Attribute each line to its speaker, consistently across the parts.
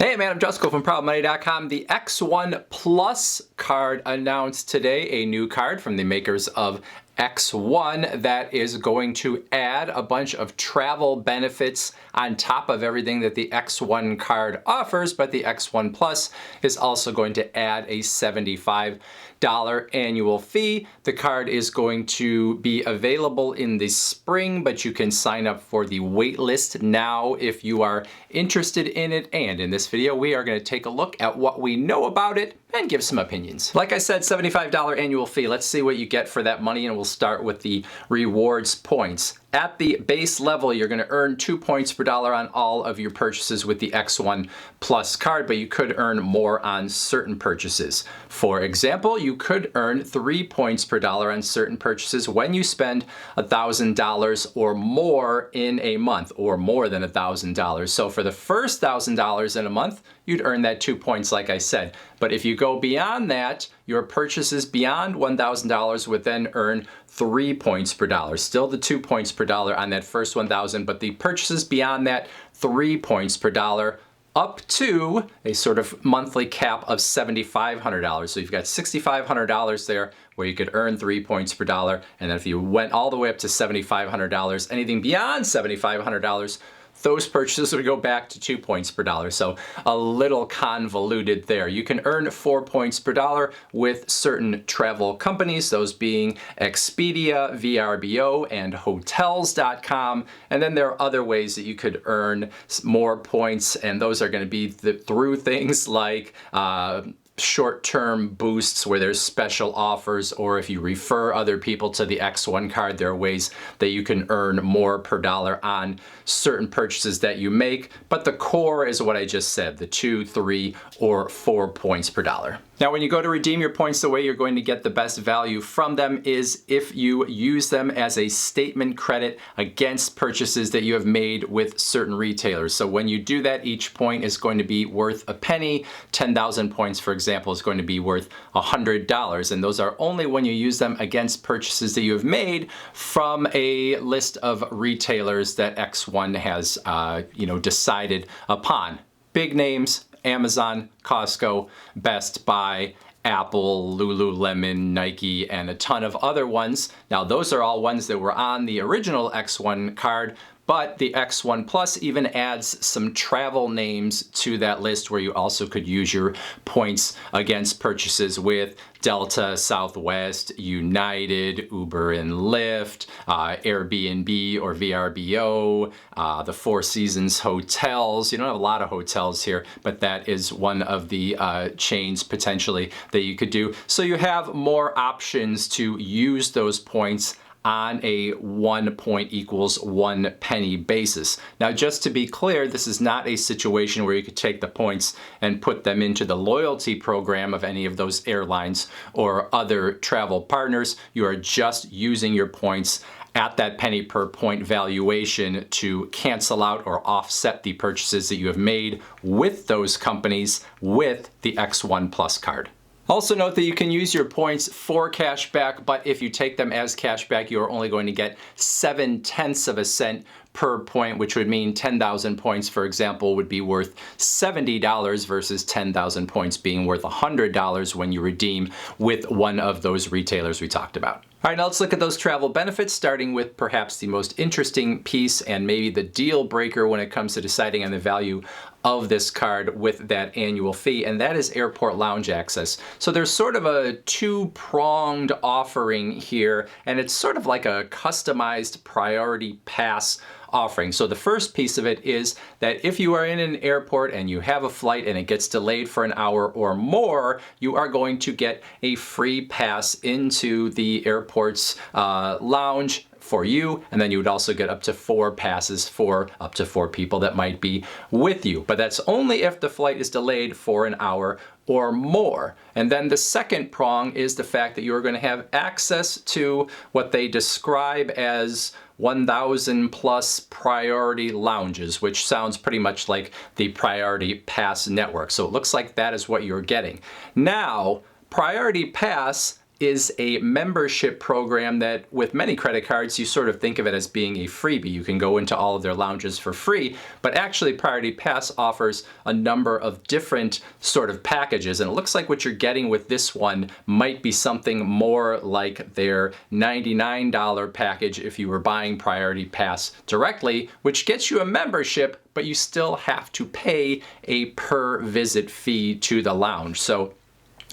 Speaker 1: Hey man, I'm Jusko from ProudMoney.com. The X1 Plus card announced today, a new card from the makers of X1 that is going to add a bunch of travel benefits on top of everything that the X1 card offers, but the X1 Plus is also going to add a $75 annual fee. The card is going to be available in the spring, but you can sign up for the wait list now if you are interested in it. And in this video, we are going to take a look at what we know about it and give some opinions. Like I said, $75 annual fee. Let's see what you get for that money, and we'll start with the rewards points. At the base level, you're going to earn 2 points per dollar on all of your purchases with the X1 Plus card, but you could earn more on certain purchases. For example, you could earn 3 points per dollar on certain purchases when you spend $1,000 or more in a month, or more than $1,000. So for the first $1,000 in a month, you'd earn that 2 points, like I said. But if you go beyond that, your purchases beyond $1,000 would then earn 3 points per dollar. Still the 2 points per dollar on that first 1,000, but the purchases beyond that, 3 points per dollar, up to a sort of monthly cap of $7,500. So you've got $6,500 there where you could earn 3 points per dollar. And then if you went all the way up to $7,500, anything beyond $7,500, those purchases would go back to 2 points per dollar. So a little convoluted there. You can earn 4 points per dollar with certain travel companies, those being Expedia, VRBO, and Hotels.com. And then there are other ways that you could earn more points, and those are going to be through things like short-term boosts where there's special offers, or if you refer other people to the X1 card, there are ways that you can earn more per dollar on certain purchases that you make. But the core is what I just said, the 2, 3, or 4 points per dollar. Now, when you go to redeem your points, the way you're going to get the best value from them is if you use them as a statement credit against purchases that you have made with certain retailers. So when you do that, each point is going to be worth a penny. 10,000 points, for example, is going to be worth $100. And those are only when you use them against purchases that you have made from a list of retailers that X1 has decided upon. Big names: Amazon, Costco, Best Buy, Apple, Lululemon, Nike, and a ton of other ones. Now, those are all ones that were on the original X1 card, but the X1 Plus even adds some travel names to that list where you also could use your points against purchases with Delta, Southwest, United, Uber and Lyft, Airbnb or VRBO, the Four Seasons hotels. You don't have a lot of hotels here, but that is one of the chains potentially that you could do. So you have more options to use those points on a 1 point equals 1 penny basis. Now, just to be clear, this is not a situation where you could take the points and put them into the loyalty program of any of those airlines or other travel partners. You are just using your points at that penny per point valuation to cancel out or offset the purchases that you have made with those companies with the X1 Plus card. Also note that you can use your points for cash back, but if you take them as cash back, you are only going to get 7/10 of a cent per point, which would mean 10,000 points, for example, would be worth $70 versus 10,000 points being worth $100 when you redeem with one of those retailers we talked about. All right, now let's look at those travel benefits, starting with perhaps the most interesting piece and maybe the deal breaker when it comes to deciding on the value of this card with that annual fee, and that is airport lounge access. So there's sort of a two-pronged offering here, and it's sort of like a customized priority pass offering. So the first piece of it is that if you are in an airport and you have a flight and it gets delayed for an hour or more, you are going to get a free pass into the airport's lounge for you, and then you would also get up to 4 passes for up to 4 people that might be with you. But that's only if the flight is delayed for an hour or more. And then the second prong is the fact that you're going to have access to what they describe as 1,000 plus priority lounges, which sounds pretty much like the Priority Pass network. So it looks like that is what you're getting. Now, Priority Pass is a membership program that with many credit cards, you sort of think of it as being a freebie. You can go into all of their lounges for free, but actually Priority Pass offers a number of different sort of packages. And it looks like what you're getting with this one might be something more like their $99 package if you were buying Priority Pass directly, which gets you a membership, but you still have to pay a per visit fee to the lounge. So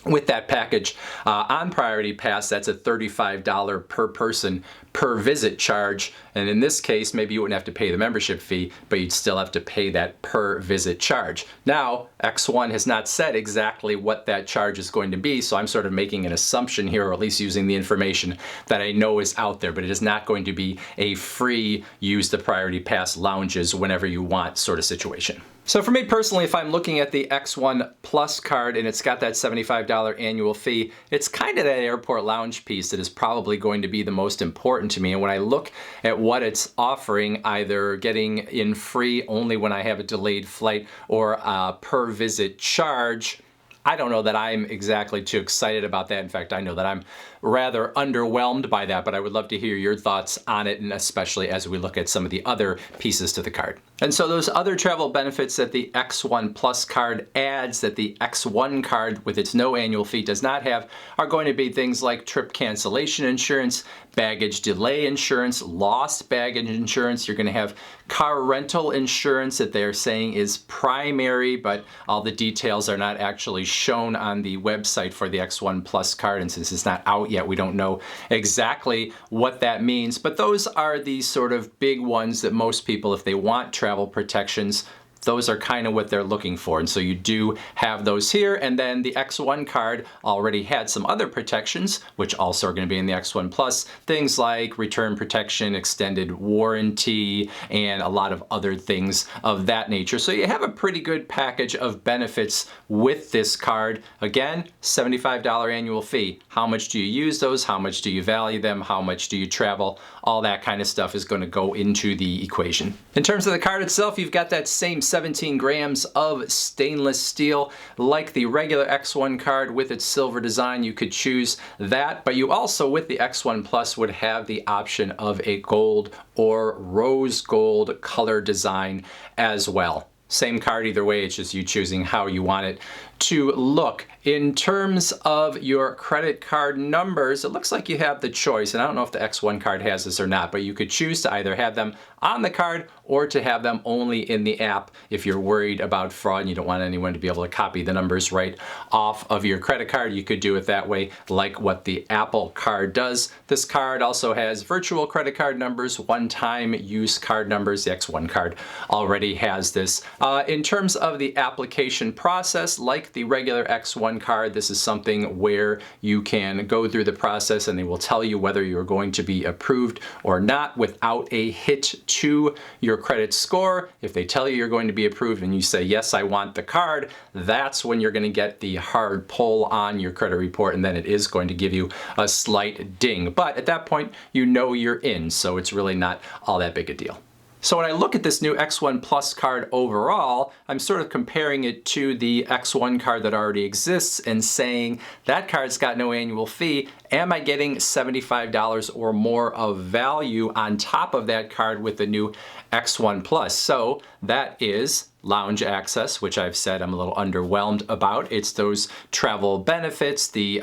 Speaker 1: with that package on Priority Pass, that's a $35 per person per visit charge. And in this case, maybe you wouldn't have to pay the membership fee, but you'd still have to pay that per visit charge. Now, X1 has not said exactly what that charge is going to be, so I'm sort of making an assumption here, or at least using the information that I know is out there, but it is not going to be a free use the Priority Pass lounges whenever you want sort of situation. So for me personally, if I'm looking at the X1 Plus card and it's got that $75 annual fee, it's kind of that airport lounge piece that is probably going to be the most important to me. And when I look at what it's offering, either getting in free only when I have a delayed flight or a per visit charge, I don't know that I'm exactly too excited about that. In fact, I know that I'm rather underwhelmed by that, but I would love to hear your thoughts on it, and especially as we look at some of the other pieces to the card. And so those other travel benefits that the X1 Plus card adds that the X1 card with its no annual fee does not have are going to be things like trip cancellation insurance, baggage delay insurance, lost baggage insurance. You're going to have car rental insurance that they're saying is primary, but all the details are not actually shown on the website for the X1 Plus card, and since it's not out yet, we don't know exactly what that means. But those are the sort of big ones that most people, if they want travel protections, those are kind of what they're looking for. And so you do have those here. And then the X1 card already had some other protections, which also are going to be in the X1 Plus. Things like return protection, extended warranty, and a lot of other things of that nature. So you have a pretty good package of benefits with this card. Again, $75 annual fee. How much do you use those? How much do you value them? How much do you travel? All that kind of stuff is going to go into the equation. In terms of the card itself, you've got that same 17 grams of stainless steel. Like the regular X1 card with its silver design, you could choose that, but you also, with the X1 Plus, would have the option of a gold or rose gold color design as well. Same card either way, it's just you choosing how you want it to look. In terms of your credit card numbers, it looks like you have the choice, and I don't know if the X1 card has this or not, but you could choose to either have them on the card or to have them only in the app if you're worried about fraud and you don't want anyone to be able to copy the numbers right off of your credit card. You could do it that way, like what the Apple card does. This card also has virtual credit card numbers, one-time use card numbers. The X1 card already has this. In terms of the application process, like the regular X1 card, this is something where you can go through the process and they will tell you whether you're going to be approved or not without a hit to your credit score. If they tell you you're going to be approved and you say, yes, I want the card, that's when you're going to get the hard pull on your credit report, and then it is going to give you a slight ding. But at that point, you know you're in, so it's really not all that big a deal. So when I look at this new X1 Plus card overall, I'm sort of comparing it to the X1 card that already exists and saying that card's got no annual fee. Am I getting $75 or more of value on top of that card with the new X1 Plus? So that is lounge access, which I've said I'm a little underwhelmed about. It's those travel benefits, the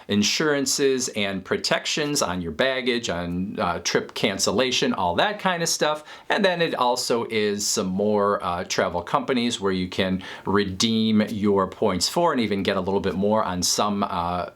Speaker 1: insurances and protections on your baggage, on trip cancellation, all that kind of stuff. And then it also is some more travel companies where you can redeem your points for and even get a little bit more on some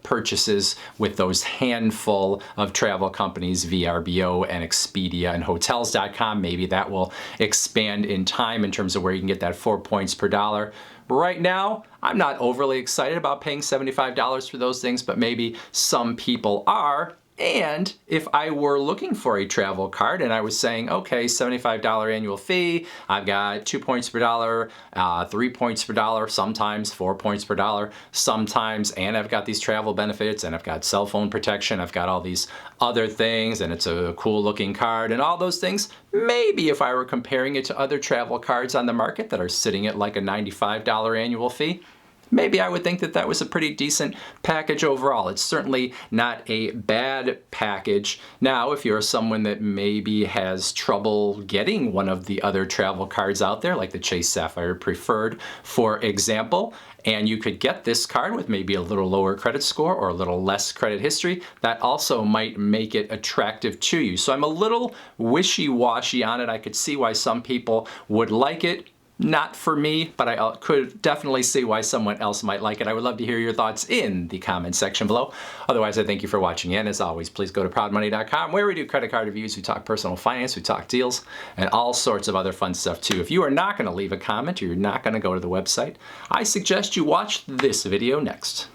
Speaker 1: purchases with those handful of travel companies, VRBO and Expedia and Hotels.com. Maybe that will expand in time in terms of where you can get that 4 points per dollar. Right now, I'm not overly excited about paying $75 for those things, but maybe some people are. And if I were looking for a travel card and I was saying, okay, $75 annual fee, I've got 2 points per dollar, 3 points per dollar, sometimes 4 points per dollar, sometimes, and I've got these travel benefits and I've got cell phone protection, I've got all these other things, and it's a cool looking card and all those things, maybe if I were comparing it to other travel cards on the market that are sitting at like a $95 annual fee, maybe I would think that that was a pretty decent package overall. It's certainly not a bad package. Now, if you're someone that maybe has trouble getting one of the other travel cards out there, like the Chase Sapphire Preferred, for example, and you could get this card with maybe a little lower credit score or a little less credit history, that also might make it attractive to you. So I'm a little wishy-washy on it. I could see why some people would like it. Not for me, but I could definitely see why someone else might like it. I would love to hear your thoughts in the comment section below. Otherwise, I thank you for watching, and as always, please go to proudmoney.com, where we do credit card reviews, we talk personal finance, we talk deals, and all sorts of other fun stuff too. If you are not going to leave a comment or you're not going to go to the website, I suggest you watch this video next.